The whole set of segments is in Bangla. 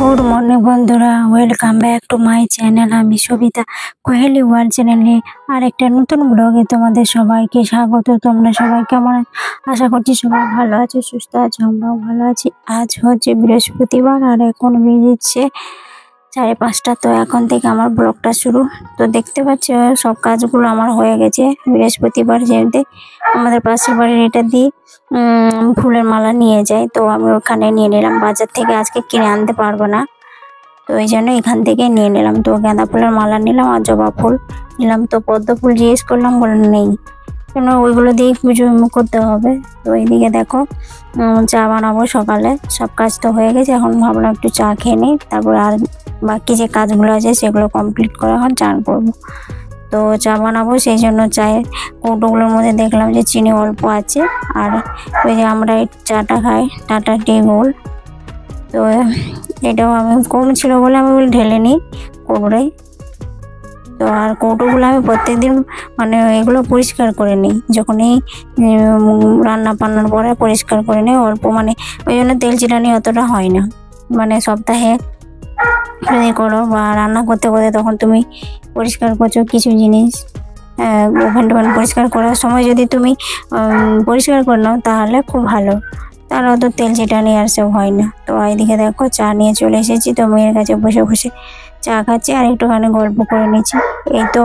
গুড মর্নিং বন্ধুরা, welcome back to my channel. আমি সবিতা কোহেলি ওয়ার্ল্ড চ্যানেলে আর একটা নতুন ব্লগে তোমাদের সবাইকে স্বাগত। তোমরা সবাই কেমন আছো? আশা করছি সবাই ভালো আছো, সুস্থ আছো, আমরাও ভালো আছি। আজ হচ্ছে বৃহস্পতিবার আর এখন বেজেছে 5:30। তো এখন থেকে আমার ব্লগটা শুরু। তো দেখতে পাচ্ছ সব কাজগুলো আমার হয়ে গেছে। বৃহস্পতিবার যেতে আমাদের পাশের বাড়ির এটা দিয়ে ফুলের মালা নিয়ে যায়, তো আমি ওখানে নিয়ে নিলাম। বাজার থেকে আজকে কিনে আনতে পারবো না, তো এই জন্য এখান থেকে নিয়ে নিলাম। তো গাঁদা ফুলের মালা নিলাম আর জবা ফুল নিলাম। তো পদ্ম ফুল জিজ্ঞেস করলাম, বলে নেই, কেন ওইগুলো দিয়ে পুজো করতে হবে। তো এইদিকে দেখো চা বানাবো সকালে, সব কাজ তো হয়ে গেছে। এখন ভাবলাম একটু চা খেয়ে নিই, তারপর আর বাকি যে কাজগুলো আছে সেগুলো কমপ্লিট করে এখন চান করবো। তো চা বানাবো, সেই জন্য চায়ের কৌটোগুলোর মধ্যে দেখলাম যে চিনি অল্প আছে। আর ওই যে আমরা এই চাটা খাই টাটা টি গোল্ড, তো এটাও আমি কম ছিল বলে আমি ঢেলে নিই কৌটোয়। তো আর কৌটোগুলো আমি প্রত্যেকদিন মানে এগুলো পরিষ্কার করে নিই, যখনই রান্না বান্নার পরে পরিষ্কার করে নিই অল্প, মানে ওই জন্য তেল চিটানি অতটা হয় না। মানে সপ্তাহে যদি করো বা রান্না করতে করতে তখন তুমি পরিষ্কার করছো কিছু জিনিস, ওভেন টোভেন পরিষ্কার করার সময় যদি তুমি পরিষ্কার করে নাও তাহলে খুব ভালো, তার অত তেল চিটানি আর সব হয় না। তো এইদিকে দেখো চা নিয়ে চলে এসেছি, তো মেয়ের কাছে বসে বসে চা খাচ্ছি আর একটুখানি গল্প করে নিচ্ছি। এই তো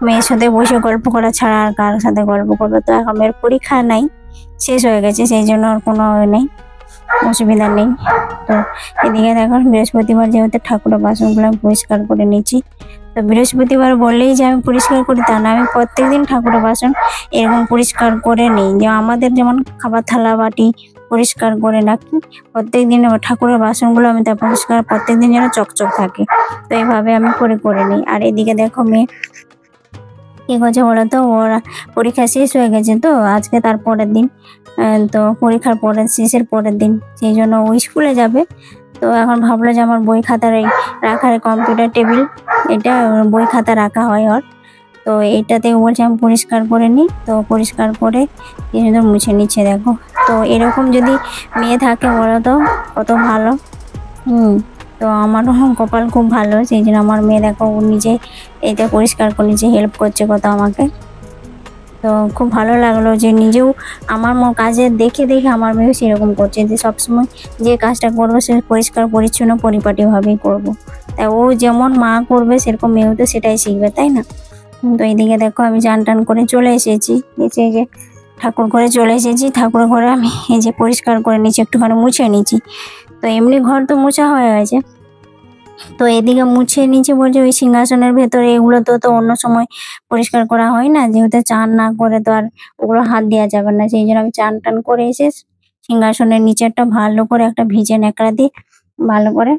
মেয়ের সাথে বসে গল্প করা ছাড়া আর কার সাথে গল্প করবো। তো এখন মেয়ের পরীক্ষা নাই, শেষ হয়ে গেছে, সেই জন্য আর কোনো নেই, অসুবিধা নেই। তো এদিকে দেখো বৃহস্পতিবার যেহেতু ঠাকুরের বাসনগুলো আমি পরিষ্কার করে নিচ্ছি। তো বৃহস্পতিবার বললেই যে আমি পরিষ্কার করি তা না, আমি প্রত্যেকদিন ঠাকুরের বাসন এরকম পরিষ্কার করে নিই। যে আমাদের যেমন খাবার থালা বাটি পরিষ্কার করে রাখি, প্রত্যেকদিন ঠাকুরের বাসনগুলো আমি তা পরিষ্কার প্রত্যেকদিন যেন চকচক থাকে। তো এইভাবে আমি করে নিই। আর এদিকে দেখো মেয়ে কি করছে বলো তো, ওরা পরীক্ষা শেষ হয়ে গেছে তো আজকে, তার পরের দিন, তো পরীক্ষার পরের শেষের পরের দিন, সেই জন্য ও স্কুলে যাবে। তো এখন ভাবলো যে আমার বই খাতার এই রাখার কম্পিউটার টেবিল, এটা বই খাতা রাখা হয় ওর, তো এইটাতে বলছে আমি পরিষ্কার করে নিই। তো পরিষ্কার করে কি সুন্দর মুছে নিচ্ছে দেখো। তো এরকম যদি মেয়ে থাকে বলো তো কত ভালো। তো আমারও কপাল খুব ভালো, সেই জন্য আমার মেয়ে দেখো ও নিজে এটা পরিষ্কার করে নিজে হেল্প করছে কত আমাকে। তো খুব ভালো লাগলো যে নিজেও আমার কাজে দেখে দেখে আমার মেয়েও সেরকম করছে, যে সবসময় যে কাজটা করবো সে পরিষ্কার পরিচ্ছন্ন পরিপাটিভাবেই করবো। তাই ও যেমন মা করবে সেরকম মেয়েও তো সেটাই শিখবে, তাই না? তো এইদিকে দেখো আমি চান টান করে চলে এসেছি, এসে যে ঠাকুর ঘরে চলে এসেছি। ঠাকুর ঘরে আমি এই যে পরিষ্কার করে নিচ্ছি, একটুখানি মুছে নিচ্ছি। তো এমনি ঘর তো মোছা হয়ে গেছে, তো এদিকে মুছে নিচে বলছে ওই সিংহাসনের ভেতরে এগুলো তো অন্য সময় পরিষ্কার করা হয় না, যেহেতু চান না করে তো আর ওগুলো হাত দেওয়া যাবে না। সেই জন্য আমি চান টান করে এসে সিংহাসনের নিচেরটা ভালো করে একটা ভিজে ন্যাকড়া দিয়ে ভালো করে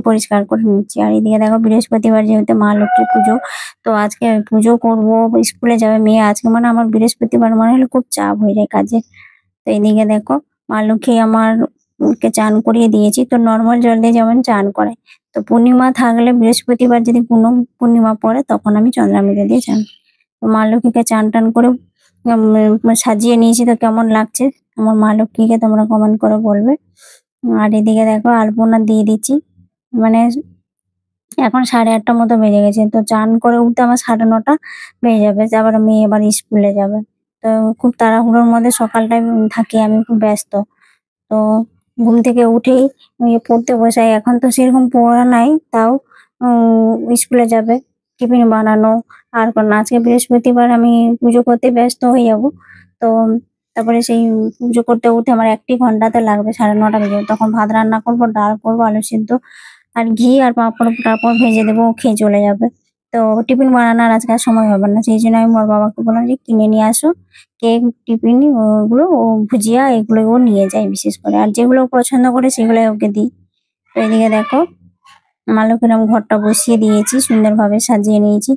পরিষ্কার করে নিচ্ছি। আর এদিকে দেখো বৃহস্পতিবার যেহেতু মা লক্ষ্মীর পুজো, তো আজকে পুজো করবো, স্কুলে যাবে মেয়ে আজকে, মানে আমার বৃহস্পতিবার মানে হলে খুব চাপ হয়ে যায় কাজে। তো এদিকে দেখো মা লক্ষ্মী আমার কে চান করিয়ে দিয়েছি। তো নর্মাল জল দিয়ে যেমন চান করে, তো পূর্ণিমা থাকলে বৃহস্পতিবার যদি পূর্ণিমা পড়ে তখন আমি চন্দ্রামৃত দিয়ে চান। তো মা লক্ষ্মীকে চান টান করে সাজিয়ে নিয়েছি। তো কেমন লাগছে আমার মা লক্ষ্মীকে তোমরা কমেন্ট করে বলবে। আর এদিকে দেখো আলপনা দিয়ে দিচ্ছি, মানে এখন 8:30 মতো বেজে গেছে। তো চান করে উঠতে আমার 9:30 বেজে যাবে, আবার মেয়ে এবার স্কুলে যাবে। তো খুব তাড়াহুড়োর মধ্যে সকালটাই থাকি, আমি খুব ব্যস্ত। তো ঘুম থেকে উঠেই পড়তে বসাই। এখন তো সেরকম পড়া নাই, তাও স্কুলে যাবে, টিফিন বানানো আর আজকে বৃহস্পতিবার আমি পুজো করতে ব্যস্ত হয়ে যাব। তো তারপরে সেই পুজো করতে উঠে আমার 1 ঘন্টা তো লাগবে, 9:30 বেজে যাবে। তখন ভাত রান্না করবো, ডাল করবো, আলু সিদ্ধ আর ঘি আর পাঁপড় টাপড় ভেজে দেবো, ও খেয়ে চলে যাবে। তো টিফিন বানানোর আজকে আর সময় হবে না, সেই জন্য আমি ওর বাবাকে বললাম যে কিনে নিয়ে আসো কেক, টিফিন, ওগুলো ও ভুজিয়া এগুলো ও নিয়ে যায় বিশেষ করে, আর যেগুলো ও পছন্দ করে সেগুলোই ওকে দিই। তো এদিকে দেখো মা লক্ষ্মীর আমি ঘরটা বসিয়ে দিয়েছি, সুন্দরভাবে সাজিয়ে নিয়েছি।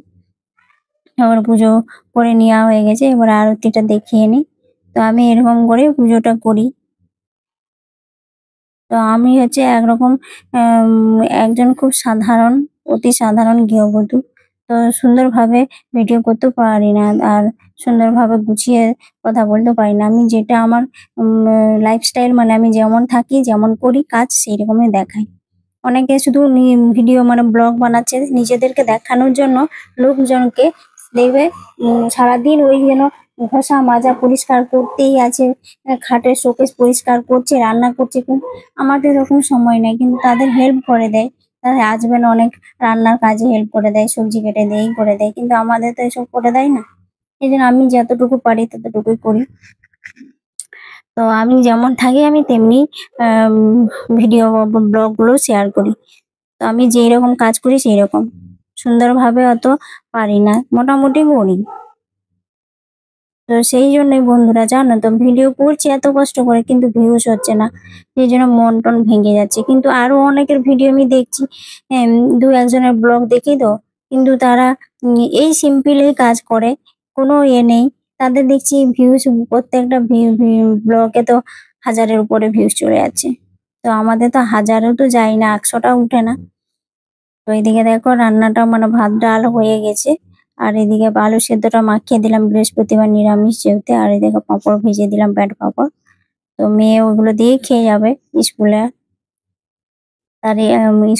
এবার পুজো করে নেওয়া হয়ে গেছে, এবার আরতিটা দেখিয়ে নিই। তো আমি এরকম করে পুজোটা করি। তো আমি হচ্ছে একরকম একজন খুব সাধারণ, অতি সাধারণ গৃহবধূ। তো সুন্দরভাবে ভিডিও করতে পারি না, আর সুন্দরভাবে গুছিয়ে কথা বলতে পারি না। আমি যেটা আমার লাইফস্টাইল, মানে আমি যেমন থাকি যেমন করি কাজ সেই রকমই দেখাই। অনেকে শুধু ভিডিও মানে ব্লগ বানাচ্ছে নিজেদেরকে দেখানোর জন্য, লোকজনকে দেখবে সারাদিন ওই যেন ঘষা মাজা পরিষ্কার করতেই আছে, খাটের শোকেস পরিষ্কার করছে, রান্না করছে, কিন্তু আমাদের এরকম সময় নেই, কিন্তু তাদের হেল্প করে দেয়। তাদের হাজবেন্ড অনেক রান্নার কাজে হেল্প করে দেয়, সবজি কেটে দেয়, এই করে দেয়, কিন্তু আমাদের তো এসব করে দেয় না। এই জন্য আমি যতটুকু পারি ততটুকুই করি। তো আমি যেমন থাকি আমি তেমনি ভিডিও ব্লগ গুলো শেয়ার করি। তো আমি যেই রকম কাজ করি সেই রকম, সুন্দরভাবে অত পারি না, মোটামুটি করি। তো সেই জন্যই বন্ধুরা জানো তো, ভিডিও করছি এত কষ্ট করে কিন্তু ভিউজ হচ্ছে না, সেই জন্য মন টন ভেঙে যাচ্ছে। কিন্তু আরো অনেকের ভিডিও আমি দেখছি, দু একজনের ব্লগ দেখি তো, কিন্তু তারা এই সিম্পল এই কাজ করে, কোনো নেই, তাদের দেখছি ভিউজ, প্রত্যেকটা ব্লগে তো হাজারের উপরে ভিউজ চলে যাচ্ছে। তো আমাদের তো হাজারও তো যায় না, 100টাও উঠে না। তো এদিকে দেখো রান্নাটা মানে ভাত ডাল হয়ে গেছে, আর এদিকে আলু সেদ্ধটা মাখিয়ে দিলাম, বৃহস্পতিবার নিরামিষ যেহেতু। আর এদিকে পাঁপড় ভেজে দিলাম, ব্যাট পাঁপড়। তো মেয়ে ওগুলো দিয়ে খেয়ে যাবে স্কুলে। আর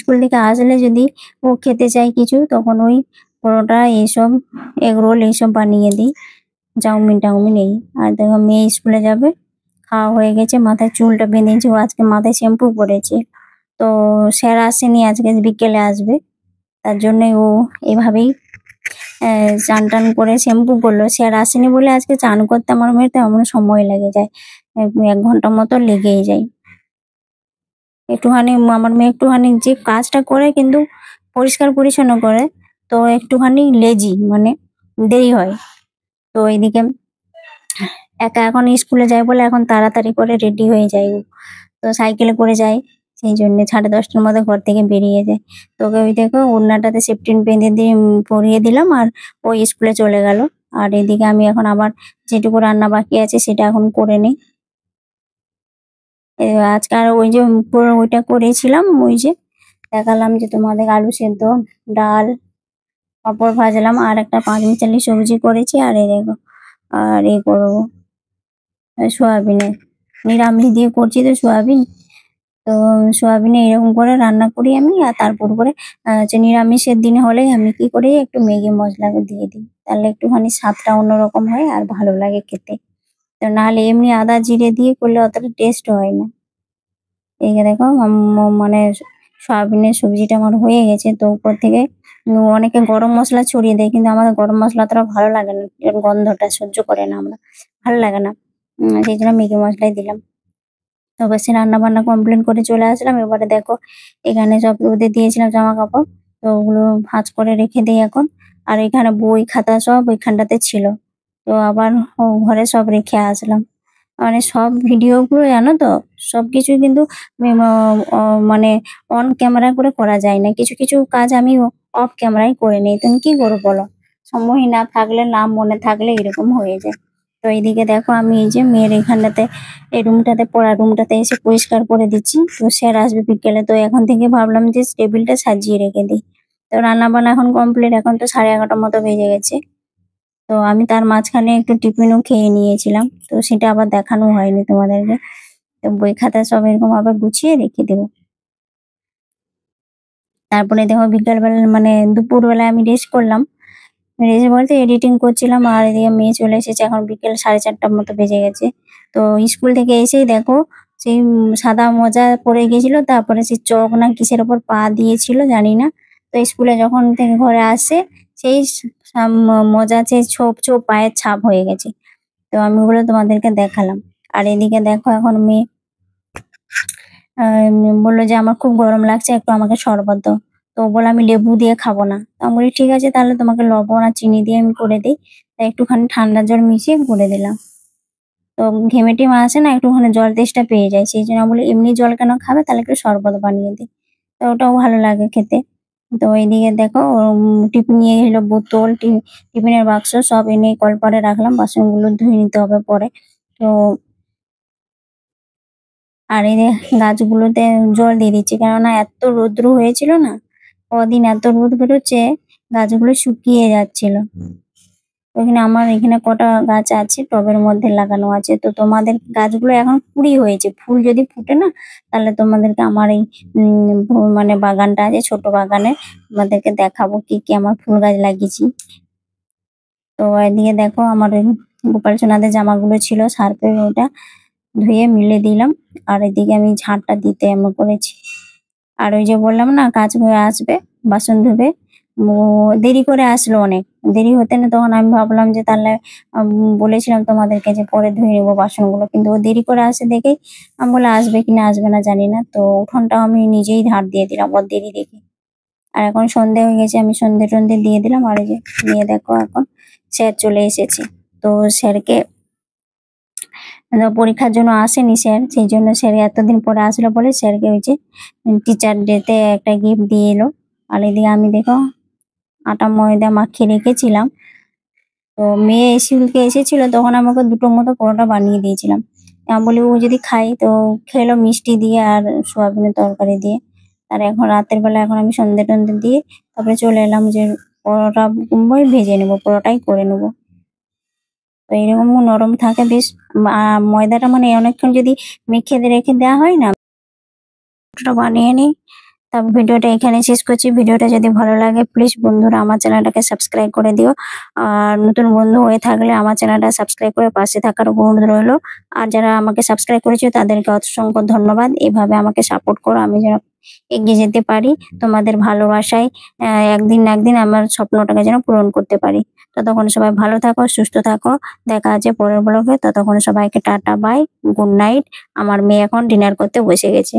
স্কুল থেকে আসলে যদি ও খেতে চায় কিছু, তখন ওই পরোটা এইসব, এগ রোল এইসব বানিয়ে দিই, চাউমিন টাউমিন এই। আর দেখো মেয়ে স্কুলে যাবে, খাওয়া হয়ে গেছে, মাথায় চুলটা বেঁধেছে, ও আজকে মাথায় শ্যাম্পু করেছে। তো স্যার আসেনি আজকে, বিকেলে আসবে, তার জন্যই ও এভাবেই চান টান করে শ্যাম্পু করলো। স্যার আসেনি বলে আজকে চান করতে আমার মেয়ের তেমন সময় লেগে যায়, 1 ঘন্টা মতো লেগেই যায়। একটুখানি আমার মেয়ে একটুখানি যে কাজটা করে কিন্তু পরিষ্কার পরিচ্ছন্ন করে, তো একটুখানি লেজি, মানে দেরি হয়। তো এইদিকে একা এখন স্কুলে যায় বলে এখন তাড়াতাড়ি করে রেডি হয়ে যায় ও। তো সাইকেলে করে যায়, সেই জন্য 10:30টার মধ্যে ঘর থেকে বেরিয়ে যায়। তো ওকে ওই দেখো ওড়নাটাতে সেফটিন বেঁধে দিয়ে পরিয়ে দিলাম, আর ও স্কুলে চলে গেল। আর এদিকে আমি এখন আবার যেটুকু রান্না বাকি আছে সেটা এখন করে নিই। আজকে আর ওই যে পুরো ওইটা করেছিলাম, ওই যে দেখালাম যে তোমাদের, আলু সেদ্ধ, ডাল, পাঁপড় ভাজলাম, আর একটা 5 মিশালি সবজি করেছি। আর এই দেখো, আর এই করবো সোয়াবিনে, নিরামিষ দিয়ে করছি তো সোয়াবিন। তো সোয়াবিনে এরকম করে রান্না করি আমি। আর তারপর করে যে নিরামিষের দিনে হলে আমি কি করি, একটু ম্যাগি মশলা দিয়ে দিই, তাহলে একটুখানি স্বাদটা অন্যরকম হয় আর ভালো লাগে খেতে। তো নাহলে এমনি আদা জিরে দিয়ে করলে অতটা টেস্ট হয় না। এই যে দেখো মানে সয়াবিনের সবজিটা আমার হয়ে গেছে। তো উপর থেকে অনেকে গরম মশলা ছড়িয়ে দেয়, কিন্তু আমাদের গরম মশলা অতটা ভালো লাগে না, এর গন্ধটা সহ্য করে না আমরা, ভালো লাগে না। সেই জন্য ম্যাগি মশলাই দিলাম। তো অবশ্যই রান্না বান্না কমপ্লিট করে চলে আসলাম। এবারে দেখো এখানে সব রোদে দিয়েছিলাম জামা কাপড়, তো ওগুলো ভাঁজ করে রেখে দিই এখন। আর এখানে বই খাতা সব ওইখানটাতে ছিল, তো আবার ঘরে সব রেখে আসলাম। মানে সব ভিডিও গুলো জানো তো, সবকিছুই কিন্তু মানে অন ক্যামেরা করে করা যায় না, কিছু কিছু কাজ আমি অফ ক্যামেরায় করে নিই। তুমি কি করবো বলো, সময় না থাকলে, না মনে থাকলে এরকম হয়ে যায়। তো এইদিকে দেখো আমি এই যে মেয়ের এখানটাতে, এই রুমটাতে, পড়ার রুমটাতে এসে পরিষ্কার করে দিচ্ছি। তো স্যার আসবে বিকেলে, তো এখন থেকে ভাবলাম যে টেবিলটা সাজিয়ে রেখে দিই। তো রান্না বান্না এখন কমপ্লিট, এখন তো 11:30টার মতো বেজে গেছে। তো আমি তার মাঝখানে একটু টিফিনও খেয়ে নিয়েছিলাম, তো সেটা আবার দেখানো হয়নি তোমাদেরকে। তো বই খাতা সব এরকম আবার গুছিয়ে রেখে দেবো। তারপরে দেখো বিকাল বেলা মানে দুপুর বেলায় আমি রেস্ট করলাম, রেস্ট বলতে এডিটিং করছিলাম। আর এদিকে মেয়ে চলে এসেছে, এখন বিকেল 4:30টার মতো বেজে গেছে। তো স্কুল থেকে এসেই দেখো সেই সাদা মোজা পরে গেছিল, তারপরে সেই চক না কিসের ওপর পা দিয়েছিল জানি না। তো স্কুলে যখন থেকে ঘরে আসে, সেই মোজা সেই ছোপ ছোপ পায়ের ছাপ হয়ে গেছে। তো আমি ওগুলো তোমাদেরকে দেখালাম। আর এদিকে দেখো এখন মেয়ে বললো যে আমার খুব গরম লাগছে, একটু আমাকে শরবত দাও। তো ও বললো আমি লেবু দিয়ে খাবো না। তো আমি বলি ঠিক আছে, তাহলে তোমাকে লবণ আর চিনি দিয়ে আমি করে দিই। তাই একটুখানি ঠান্ডা জল মিশিয়ে করে দিলাম। তো ঘেমে টেমে আসে না, একটুখানি জল তেষ্টা পেয়ে যায়, সেই জন্য আমি বলি এমনি জল কেন খাবে, তাহলে একটু শরবত বানিয়ে দিই। তো ওটাও ভালো লাগে খেতে। তো এইদিকে দেখো টিফিন নিয়ে এলো, বোতল, টিফিনের বাক্স সব এনে কলপারে রাখলাম, বাসনগুলো ধুয়ে নিতে হবে পরে। তো আর এই যে গাছগুলোতে জল দিয়ে দিচ্ছি, কেননা এত রৌদ্র হয়েছিল না, কদিন এত রোদ বেরোচ্ছে, গাছগুলো শুকিয়ে যাচ্ছিল। ওইখানে আমার এখানে কটা গাছ আছে টবের মধ্যে লাগানো আছে। তো তোমাদের গাছগুলো এখন কুড়ি হয়েছে, ফুল যদি ফুটে না তাহলে তোমাদেরকে আমার এই মানে বাগানটা আছে, ছোট বাগানে তোমাদেরকে দেখাবো কি কি আমার ফুল গাছ লাগিয়েছি। তো এদিকে দেখো আমার ওই গোপাল সোনাদের জামাগুলো ছিল সার্ফে, ওটা ধুয়ে মিলে দিলাম। আর এদিকে আমি ঝাঁটটা দিতে এমন করেছি। আর ওই যে বললাম না কাজ হয়ে আসবে, বাসন ধুবে, ও দেরি করে আসলো অনেক। দেরি হতে না তখন আমি ভাবলাম যে তাহলে বলেছিলাম তোমাদেরকে যে পরে ধুয়ে নেবো বাসনগুলো, কিন্তু ও দেরি করে আসে দেখেই আমি বলে আসবে কিনা আসবে না জানি না, তো উঠোনটাও আমি নিজেই ঝাঁট দিয়ে দিলাম ওর দেরি দেখে। আর এখন সন্ধে হয়ে গেছে, আমি সন্ধে টন্ধে দিয়ে দিলাম। আর এই যে নিয়ে দেখো এখন স্যার চলে এসেছে। তো স্যারকে পরীক্ষার জন্য আসেনি স্যার, সেই জন্য স্যার এতদিন পরে আসলো বলে স্যারকে ওই যে টিচার ডেতে একটা গিফট দিয়ে এলো। আর এদিকে আমি দেখো আটা ময়দা মাখিয়ে রেখেছিলাম। তো মেয়ে স্কুলকে এসেছিল তখন আমাকে দুটো মতো পরোটা বানিয়ে দিয়েছিলাম। আমি বলি ও যদি খাই, তো খেলো মিষ্টি দিয়ে আর সোয়াবিনের তরকারি দিয়ে। আর এখন রাতের বেলা এখন আমি সন্ধে টন্ধে দিয়ে তারপরে চলে এলাম যে পরোটা ভেজে নেবো, পরোটাই করে নেবো। তো এরকম নরম থাকে বেশ। ময়দাটা মানে অনেকক্ষণ যদি মেখে রেখে দেওয়া হয় না, ওটা বানিয়ে নিই। তারপর ভিডিওটা এখানে শেষ করছি। ভিডিওটা যদি ভালো লাগে প্লিজ বন্ধুরা আমার চ্যানেলটাকে সাবস্ক্রাইব করে দিও। আর নতুন বন্ধু হয়ে থাকলে আমার চ্যানেলটা সাবস্ক্রাইব করে পাশে থাকার অনুরোধ রইলো। আর যারা আমাকে সাবস্ক্রাইব করেছে তাদেরকে অসংখ্য ধন্যবাদ। এভাবে আমাকে সাপোর্ট করো, আমি যেন এগিয়ে যেতে পারি তোমাদের ভালোবাসায়। একদিন না একদিন আমার স্বপ্নটাকে যেন পূরণ করতে পারি। ততক্ষণ সবাই ভালো থাকো, সুস্থ থাকো। দেখা আছে পরের ব্লগে। ততক্ষণ সবাইকে টাটা বাই, গুড নাইট। আমার মেয়ে এখন ডিনার করতে বসে গেছে।